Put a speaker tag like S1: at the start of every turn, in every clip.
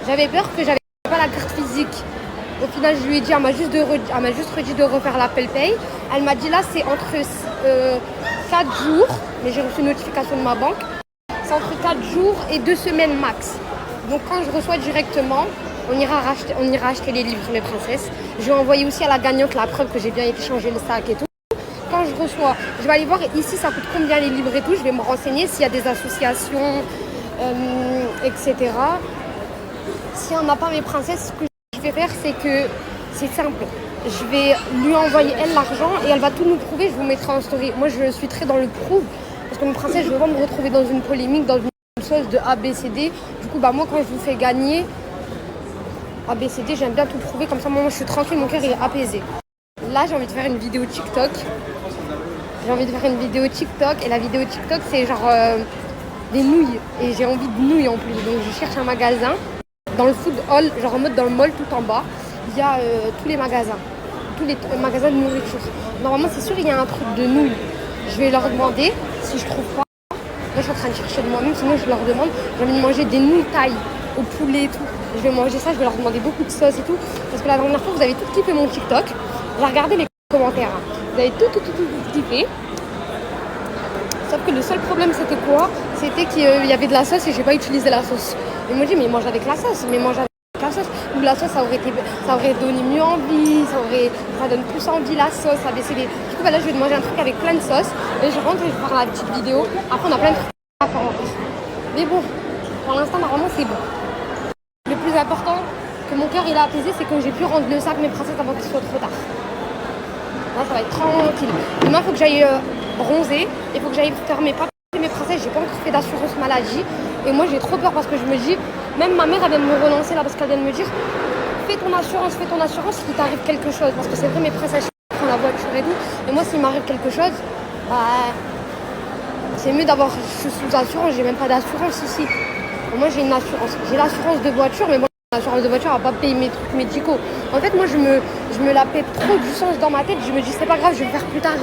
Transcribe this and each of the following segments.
S1: J'avais peur que j'avais pas la carte physique. Au final, je lui ai dit, elle m'a juste redit de refaire l'appel paye. Elle m'a dit là, c'est entre 4 jours, mais j'ai reçu une notification de ma banque. C'est entre 4 jours et 2 semaines max. Donc quand je reçois directement, on ira acheter les livres sur les princesses. Je vais envoyer aussi à la gagnante la preuve que j'ai bien été changer le sac et tout. Quand je reçois, je vais aller voir ici ça coûte combien les livres et tout. Je vais me renseigner s'il y a des associations, etc. Si on n'a pas mes princesses, ce que je vais faire, c'est que c'est simple. Je vais lui envoyer elle l'argent et elle va tout nous prouver. Je vous mettrai en story. Moi, je suis très dans le prouve parce que mes princesses, je veux pas me retrouver dans une polémique, dans une sauce de ABCD. Du coup, moi, quand je vous fais gagner ABCD, j'aime bien tout prouver. Comme ça, moi, je suis tranquille, mon cœur il est apaisé. Là, j'ai envie de faire une vidéo TikTok. Et la vidéo TikTok, c'est genre des nouilles. Et j'ai envie de nouilles en plus. Donc, je cherche un magasin dans le food hall, genre en mode dans le mall tout en bas. Il y a tous les magasins de nourriture. Normalement, c'est sûr, il y a un truc de nouilles. Je vais leur demander si je trouve pas. Là, je suis en train de chercher de moi-même, sinon je leur demande. J'ai envie de manger des nouilles taille au poulet et tout. Je vais manger ça, je vais leur demander beaucoup de sauce et tout. Parce que la dernière fois, vous avez tout kiffé mon TikTok. J'ai regardé les commentaires. Vous avez tout kiffé. Sauf que le seul problème, c'était quoi? C'était qu'il y avait de la sauce et j'ai pas utilisé la sauce. Ils m'ont dit, mais mange avec la sauce, Ou la sauce, ça aurait donné mieux envie, ça donne plus envie la sauce, ABCD. Du coup, là, je vais manger un truc avec plein de sauce. Et je rentre et je vais faire la petite vidéo. Après, on a plein de trucs à faire encore. Mais bon, pour l'instant, normalement, c'est bon. Le plus important, que mon cœur il a apaisé, c'est que j'ai pu rendre le sac mes princesses avant qu'il soit trop tard. Là, ça va être tranquille. Demain, il faut que j'aille bronzer. Il faut que j'aille faire mes papiers. Mes princesses, j'ai pas encore fait d'assurance maladie. Et moi, j'ai trop peur parce que je me dis, même ma mère, elle vient de me relancer là parce qu'elle vient de me dire, fais ton assurance s'il t'arrive quelque chose. Parce que c'est vrai, mes princesses, je prends la voiture et tout. Et moi, s'il m'arrive quelque chose, c'est mieux d'avoir, je suis sous assurance, j'ai même pas d'assurance ici. Et moi, j'ai une assurance. J'ai l'assurance de voiture, mais moi, l'assurance de voiture, elle va pas payer mes trucs médicaux. En fait, moi, je me la paie trop du sens dans ma tête. Je me dis, c'est pas grave, je vais faire plus tard.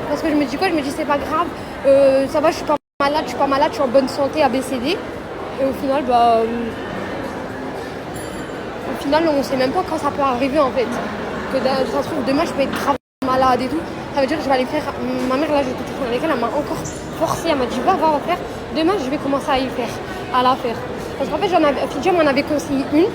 S1: Parce que je me dis quoi? Je me dis, c'est pas grave, ça va, je suis pas malade, je suis en bonne santé, ABCD. Et au final, on sait même pas quand ça peut arriver en fait. Que ça se trouve, demain, je peux être grave malade et tout. Ça veut dire que je vais aller faire. Ma mère, là, j'étais avec elle, elle m'a encore forcé. Elle m'a dit, va faire. Demain, je vais commencer à la faire. Parce qu'en fait, Fidja m'en avait conseillé une.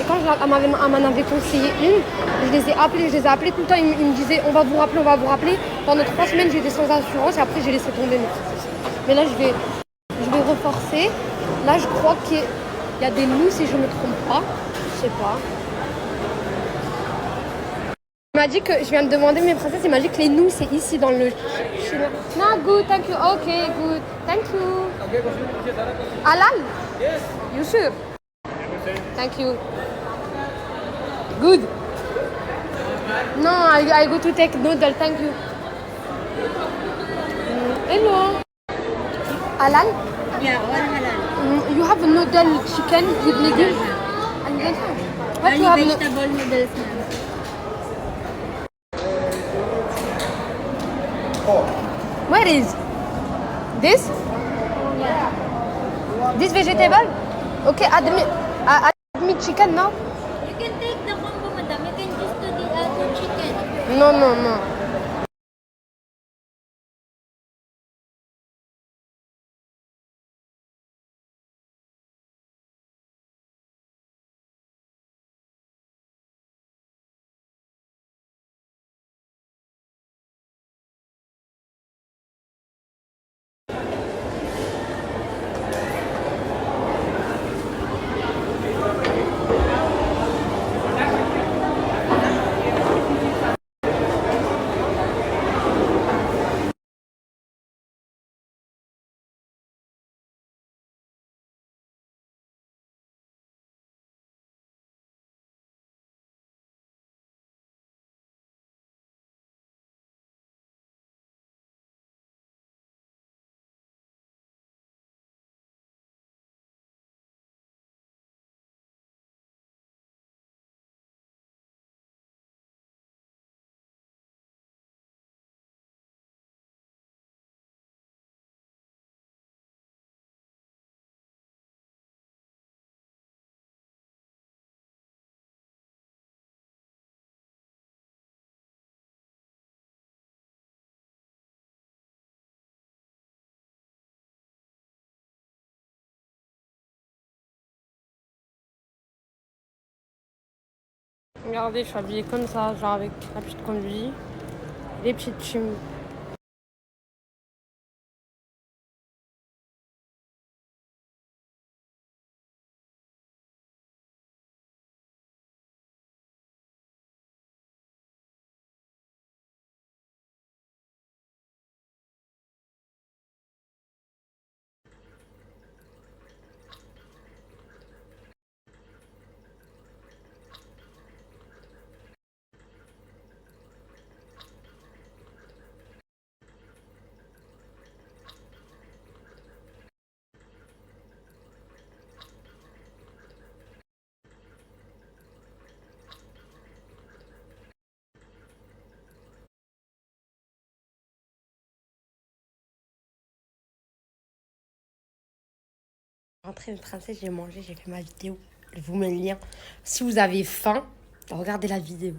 S1: Et quand elle m'en avait conseillé une, je les ai appelés tout le temps. Ils me disaient, on va vous rappeler. Pendant 3 semaines, j'étais sans assurance et après, j'ai laissé tomber mes princesses. Mais là, je vais reforcer. Là, je crois qu'il y a des nouilles, si je ne me trompe pas. Je sais pas. Il m'a dit que, je viens de demander mes princesses, il m'a dit que les nouilles, c'est ici dans le chinois. No, good, thank you. Okay, good. Thank you. Halal?
S2: Yes.
S1: You sure? Thank you. Good. No, I go to take noodle, thank you. Hello. Halal?
S3: Yeah, all halal.
S1: You have a noodle chicken with legumes? And then what you have?
S3: Only vegetable noodles, ma'am.
S1: Where is this?
S3: Yeah.
S1: This vegetable? Okay, add me chicken now.
S3: You can take the combo, madam. You can just do the other chicken.
S1: No. Regardez, je suis habillée comme ça, genre avec la petite combi, les petites chemises. Rentrée une princesse, j'ai mangé, j'ai fait ma vidéo. Je vous mets le lien. Si vous avez faim, regardez la vidéo.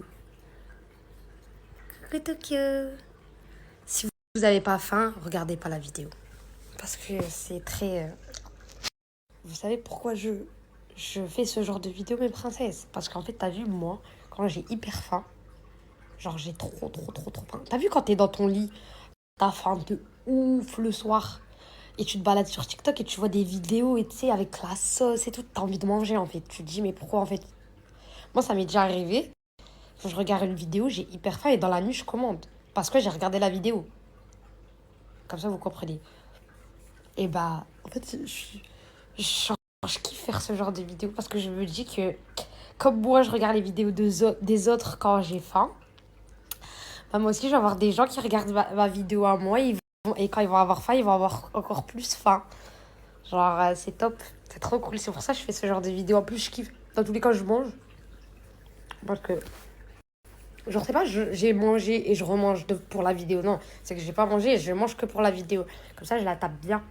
S1: Coucou Tokyo. Si vous n'avez pas faim, regardez pas la vidéo. Parce que c'est très... Vous savez pourquoi je fais ce genre de vidéo, mes princesses? Parce qu'en fait, t'as vu, moi, quand j'ai hyper faim, genre j'ai trop faim. T'as vu quand t'es dans ton lit, t'as faim de ouf le soir, et tu te balades sur TikTok et tu vois des vidéos, et tu sais, avec la sauce et tout, t'as envie de manger, en fait. Tu te dis, mais pourquoi, en fait? Moi, ça m'est déjà arrivé. Quand je regarde une vidéo, j'ai hyper faim, et dans la nuit, je commande. Parce que j'ai regardé la vidéo. Comme ça, vous comprenez. Et bah, en fait, je kiffe faire ce genre de vidéos parce que je me dis que, comme moi, je regarde les vidéos des autres quand j'ai faim, bah, moi aussi, je vais avoir des gens qui regardent ma vidéo à moi et quand ils vont avoir faim, ils vont avoir encore plus faim. Genre, c'est top, c'est trop cool. C'est pour ça que je fais ce genre de vidéos. En plus, je kiffe. Dans tous les cas, je mange. Parce que, genre, c'est pas j'ai mangé et je remange pour la vidéo. Non, c'est que j'ai pas mangé et je mange que pour la vidéo. Comme ça, je la tape bien.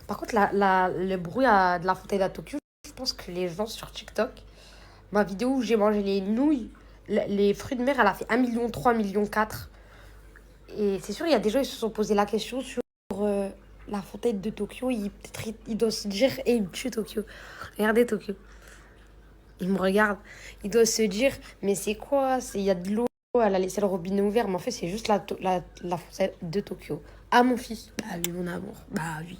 S1: Par contre, le bruit de la fontaine à Tokyo, je pense que les gens sur TikTok, ma vidéo où j'ai mangé les nouilles, les fruits de mer, elle a fait 1,3 million, 4. Et c'est sûr, il y a des gens qui se sont posé la question sur la fontaine de Tokyo. Peut-être il doit se dire, et il me tue Tokyo. Regardez Tokyo. Il me regarde. Il doit se dire, mais c'est quoi? Il y a de l'eau, elle a laissé le robinet ouvert. Mais en fait, c'est juste la fontaine de Tokyo. Ah, mon fils. Bah oui, mon amour. Bah oui.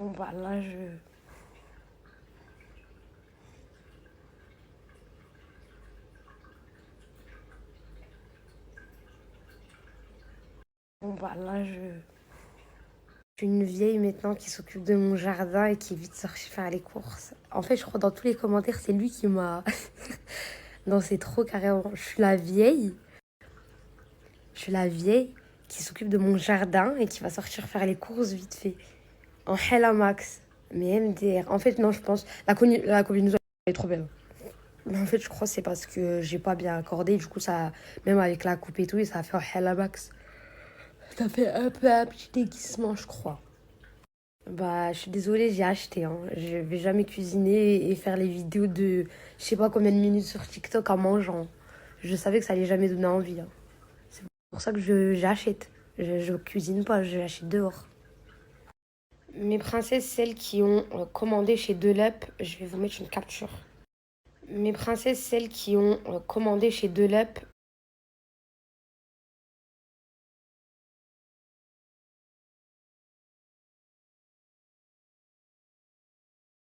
S1: Bon, bah là, Bon, bah là, je suis une vieille maintenant qui s'occupe de mon jardin et qui est vite sortie faire les courses. En fait, je crois dans tous les commentaires, c'est lui qui m'a. Non, c'est trop carrément. Je suis la vieille qui s'occupe de mon jardin et qui va sortir faire les courses vite fait. En Hella Max. Mais MDR. En fait, non, je pense. La combinaison elle est trop belle. Mais en fait, je crois que c'est parce que j'ai pas bien accordé. Du coup, ça. Même avec la coupe et tout, et ça a fait en Hella Max. Ça fait un peu un petit déguisement, je crois. Bah, je suis désolée, j'ai acheté, hein. Je vais jamais cuisiner et faire les vidéos de je sais pas combien de minutes sur TikTok en mangeant. Je savais que ça allait jamais donner envie, hein. C'est pour ça que j'achète. Je cuisine pas, je l'achète dehors. Mes princesses, celles qui ont commandé chez Deleup, je vais vous mettre une capture. Mes princesses, celles qui ont commandé chez Deleup,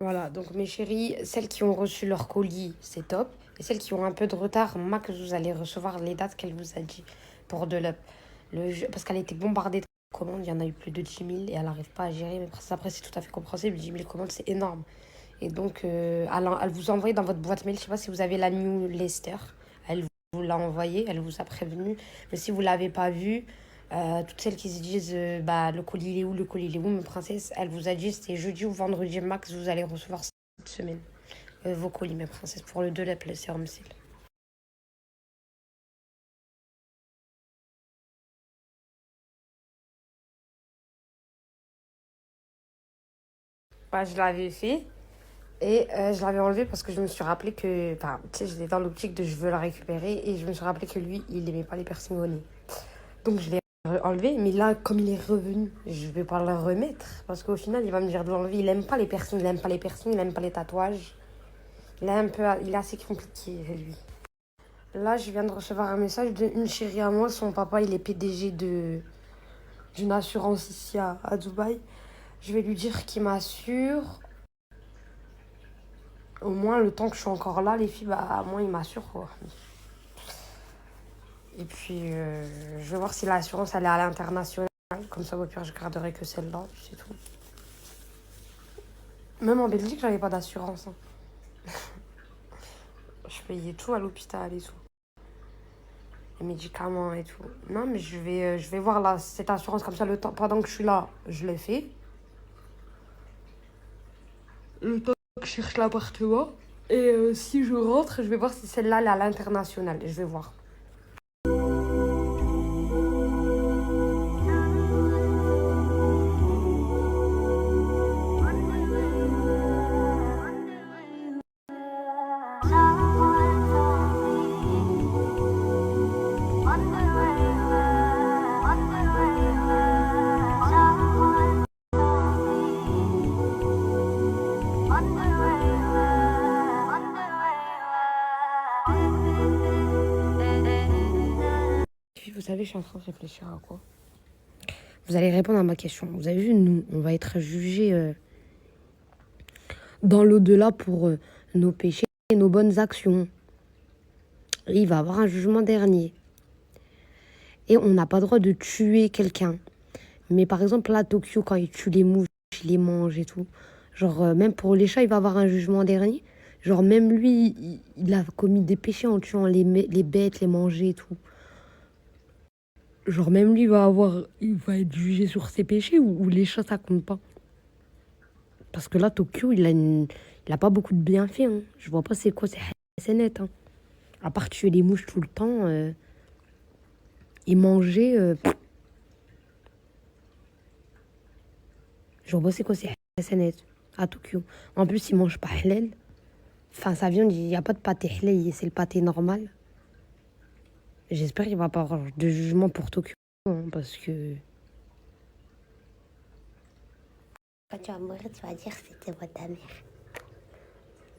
S1: Voilà, donc mes chéris, celles qui ont reçu leur colis, c'est top. Et celles qui ont un peu de retard, max, vous allez recevoir les dates qu'elle vous a dit pour de l'up. Parce qu'elle a été bombardée de commandes, il y en a eu plus de 10 000 et elle n'arrive pas à gérer. Mais après, c'est tout à fait compréhensible, 10 000 commandes, c'est énorme. Et donc, elle vous a envoyé dans votre boîte mail, je ne sais pas si vous avez la newsletter, elle vous l'a envoyé, elle vous a prévenu. Mais si vous ne l'avez pas vue, toutes celles qui se disent bah, le colis il est où, le colis il est où, mes princesses, elle vous a dit c'était jeudi ou vendredi max, vous allez recevoir cette semaine vos colis, mes princesses, pour le 2 le sérum seal. Bah, je l'avais fait et je l'avais enlevé parce que je me suis rappelé que, enfin, tu sais, j'étais dans l'optique de je veux la récupérer et je me suis rappelé que lui, il n'aimait pas les piercings au nez. Donc je l'ai enlevé, mais là, comme il est revenu, je vais pas le remettre parce qu'au final, il va me dire de l'enlever. Il aime pas les piercings, il aime pas les piercings, il aime pas les tatouages. Il est assez compliqué, lui. Là, je viens de recevoir un message d'une chérie à moi. Son papa, il est PDG d'une assurance ici à Dubaï. Je vais lui dire qu'il m'assure. Au moins, le temps que je suis encore là, les filles, bah, moi, il m'assure, quoi. Et puis, je vais voir si l'assurance, elle est à l'international. Comme ça, au pire, je garderai que celle-là, c'est tout. Même en Belgique, j'avais pas d'assurance, hein. Je payais tout à l'hôpital et tout. Les médicaments et tout. Non, mais je vais voir là, cette assurance comme ça, le temps, pendant que je suis là, je l'ai fait. Le temps que je cherche l'appartement. Et si je rentre, je vais voir si celle-là, elle est à l'international. Je vais voir. Puis, vous savez, je suis en train de réfléchir à quoi. Vous allez répondre à ma question. Vous avez vu, nous, on va être jugés dans l'au-delà pour nos péchés et nos bonnes actions. Et il va y avoir un jugement dernier. Et on n'a pas le droit de tuer quelqu'un. Mais par exemple, là, à Tokyo, quand il tue les mouches, il les mange et tout. Genre, même pour les chats, il va avoir un jugement dernier. Genre, même lui, il a commis des péchés en tuant les bêtes, les manger et tout. Genre, même lui, il va être jugé sur ses péchés ou les chats, ça compte pas. Parce que là, Tokyo, il a pas beaucoup de bienfaits, hein. Je vois pas c'est quoi, c'est net, hein. À part tuer les mouches tout le temps et manger. Je vois pas c'est quoi, c'est net. À Tokyo. En plus, il mange pas halal. Enfin, sa viande, il n'y a pas de pâté halal, c'est le pâté normal. J'espère qu'il va pas avoir de jugement pour Tokyo, hein, parce que.
S2: Quand tu vas mourir, tu vas dire que c'était moi ta mère.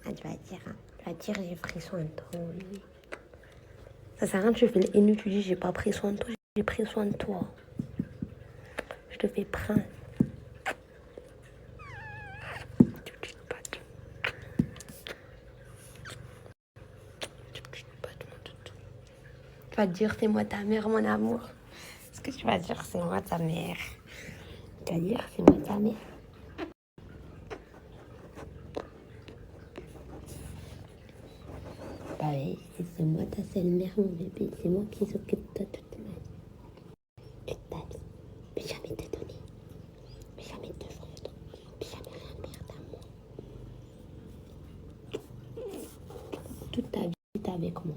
S2: Ah, tu vas dire, hein. Tu vas dire, j'ai pris soin de toi. Oui.
S1: Ça sert à rien, tu fais le haineux, tu dis, j'ai pas pris soin de toi, j'ai pris soin de toi. Je te fais prince. Tu vas te dire, c'est moi ta mère, mon amour.
S2: Est-ce que tu vas dire, c'est moi ta mère? Tu vas dire, c'est moi ta mère. Bah oui, c'est moi ta seule mère, mon bébé. C'est moi qui s'occupe de toi toute ma vie. Toute ta vie. Mais jamais te donner. Mais jamais te vendre. Mais jamais rien perdre à moi. Toute ta vie, t'es avec moi.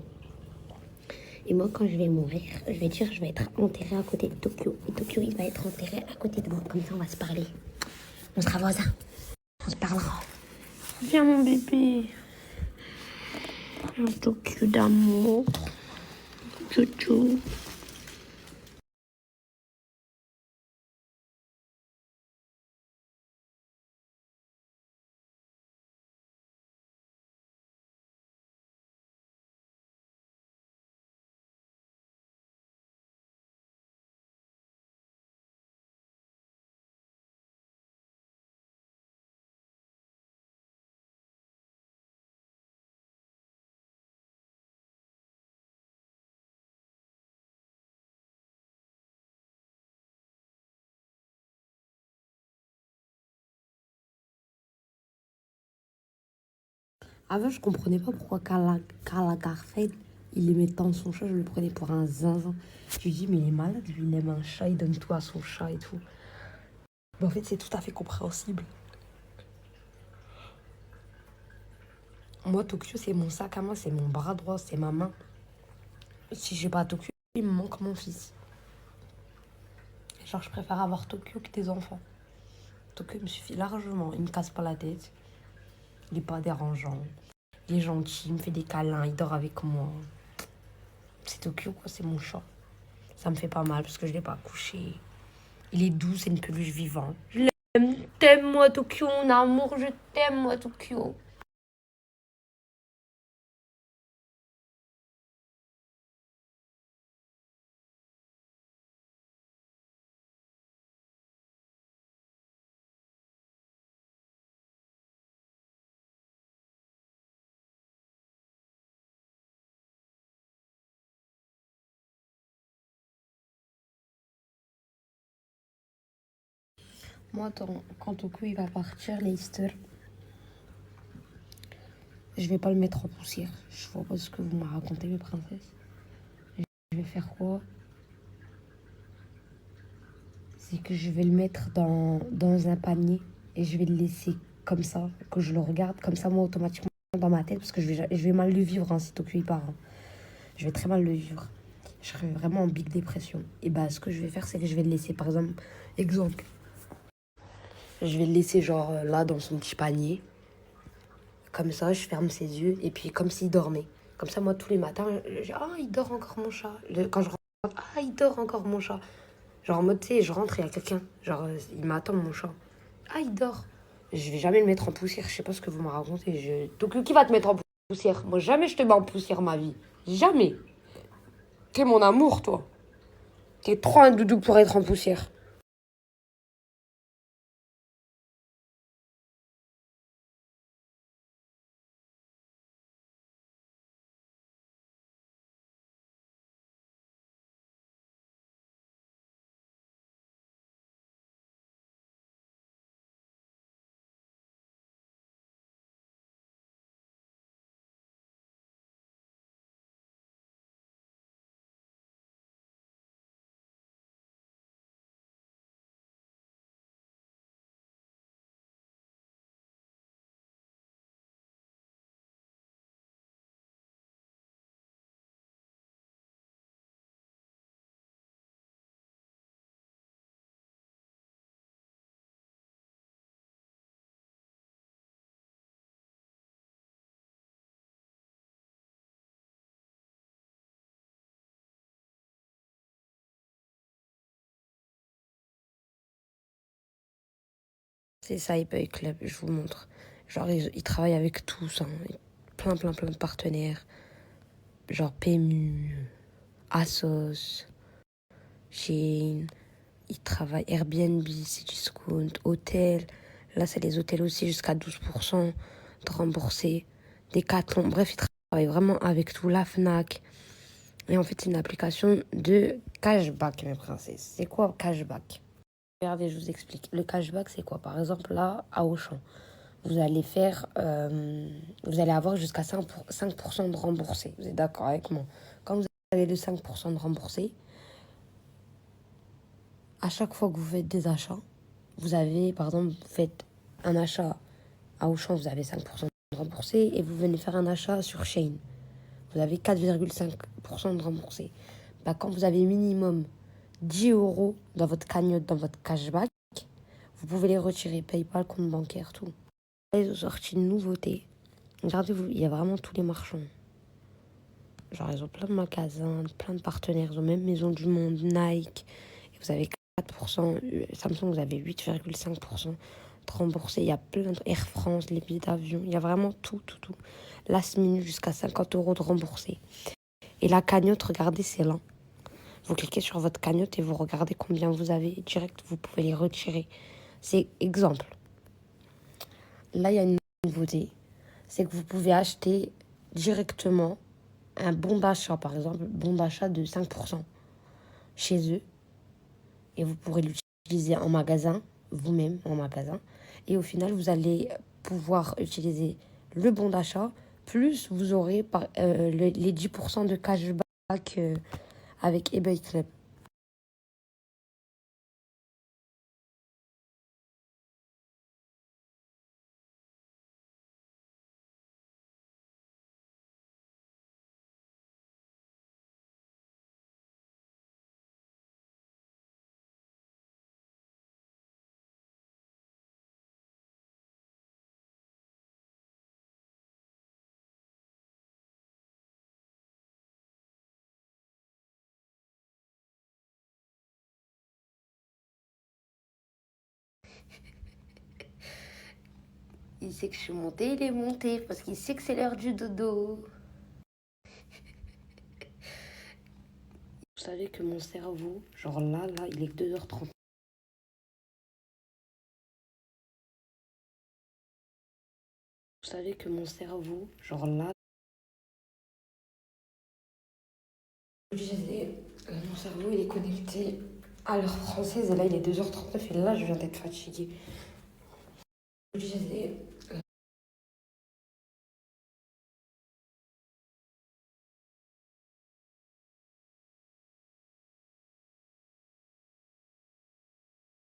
S2: Et moi, quand je vais mourir, je vais dire, je vais être enterrée à côté de Tokyo. Et Tokyo, il va être enterré à côté de moi. Comme ça, on va se parler. On sera voisins. On se parlera.
S1: Viens, mon bébé. Un Tokyo d'amour. Chouchou.
S2: Avant, je comprenais pas pourquoi Karl Lagerfeld, il aimait tant son chat, je le prenais pour un zinzin. Je lui dis, mais il est malade, lui, il aime un chat, il donne tout à son chat et tout. Mais en fait, c'est tout à fait compréhensible. Moi, Tokyo, c'est mon sac à main, c'est mon bras droit, c'est ma main. Si j'ai pas Tokyo, il me manque mon fils. Genre, je préfère avoir Tokyo que des enfants. Tokyo me suffit largement, il me casse pas la tête. Il est pas dérangeant. Il est gentil, il me fait des câlins, il dort avec moi. C'est Tokyo, quoi, c'est mon chat. Ça me fait pas mal parce que je l'ai pas couché. Il est doux, c'est une peluche vivante. Je l'aime, t'aimes moi Tokyo, mon amour, je t'aime moi Tokyo. Moi, quand Tokyo il va partir, Leicester, je vais pas le mettre en poussière. Je vois pas ce que vous m'avez raconté, mes princesses. Je vais faire quoi? C'est que je vais le mettre dans un panier et je vais le laisser comme ça, que je le regarde, comme ça, moi, automatiquement, dans ma tête, parce que je vais mal le vivre hein, si Tokyo il part. Hein. Je vais très mal le vivre. Je serai vraiment en big dépression. Et bah, ce que je vais faire, c'est que je vais le laisser, par exemple, je vais le laisser genre là, dans son petit panier. Comme ça, je ferme ses yeux et puis comme s'il dormait. Comme ça, moi, tous les matins, il dort encore mon chat. Quand je rentre, il dort encore mon chat. Genre en mode, tu sais, je rentre et il y a quelqu'un. Genre, il m'attend, mon chat. Il dort. Je vais jamais le mettre en poussière. Je sais pas ce que vous me racontez. Donc, qui va te mettre en poussière? Moi, jamais je te mets en poussière, ma vie. Jamais. T'es mon amour, toi. T'es trop un doudou pour être en poussière. C'est Cyber Club, je vous montre. Genre, ils travaillent avec tous, hein. Plein de partenaires. Genre PMU, Asos, Shein. Ils travaillent Airbnb, Cdiscount, hôtel. Là, c'est les hôtels aussi, jusqu'à 12% de remboursés. Decathlon, bref, ils travaillent vraiment avec tout. La Fnac. Et en fait, c'est une application de cashback, mes princesses. C'est quoi cashback? Regardez, je vous explique. Le cashback, c'est quoi? Par exemple, là, à Auchan, vous allez avoir jusqu'à 5% de remboursé. Vous êtes d'accord avec moi? Quand vous avez le 5% de remboursé, à chaque fois que vous faites des achats, vous avez, par exemple, vous faites un achat à Auchan, vous avez 5% de remboursé, et vous venez faire un achat sur Shein, vous avez 4,5% de remboursé. Bah, quand vous avez minimum 10 euros dans votre cagnotte, dans votre cashback, vous pouvez les retirer, PayPal, compte bancaire, tout. Ils ont sorti une nouveauté. Regardez-vous, il y a vraiment tous les marchands. Genre, ils ont plein de magasins, plein de partenaires. Ils ont même Maison du Monde, Nike. Et vous avez 4%. Samsung, vous avez 8,5% de remboursé. Il y a plein de Air France, les billets d'avion. Il y a vraiment tout. Last minute, jusqu'à 50 euros de remboursé. Et la cagnotte, regardez, c'est là. Vous cliquez sur votre cagnotte et vous regardez combien vous avez. Direct, vous pouvez les retirer. C'est exemple. Là, il y a une nouveauté. C'est que vous pouvez acheter directement un bon d'achat, par exemple, bon d'achat de 5% chez eux. Et vous pourrez l'utiliser en magasin, vous-même en magasin. Et au final, vous allez pouvoir utiliser le bon d'achat, plus vous aurez les 10% de cashback avec eBay Club. Il sait que je suis montée, il est monté parce qu'il sait que c'est l'heure du dodo. Vous savez que mon cerveau, genre là, il est 2h30. Vous savez que mon cerveau, genre là, je disais, mon cerveau il est connecté à l'heure française et là il est 2h39 et là je viens d'être fatiguée. Je disais,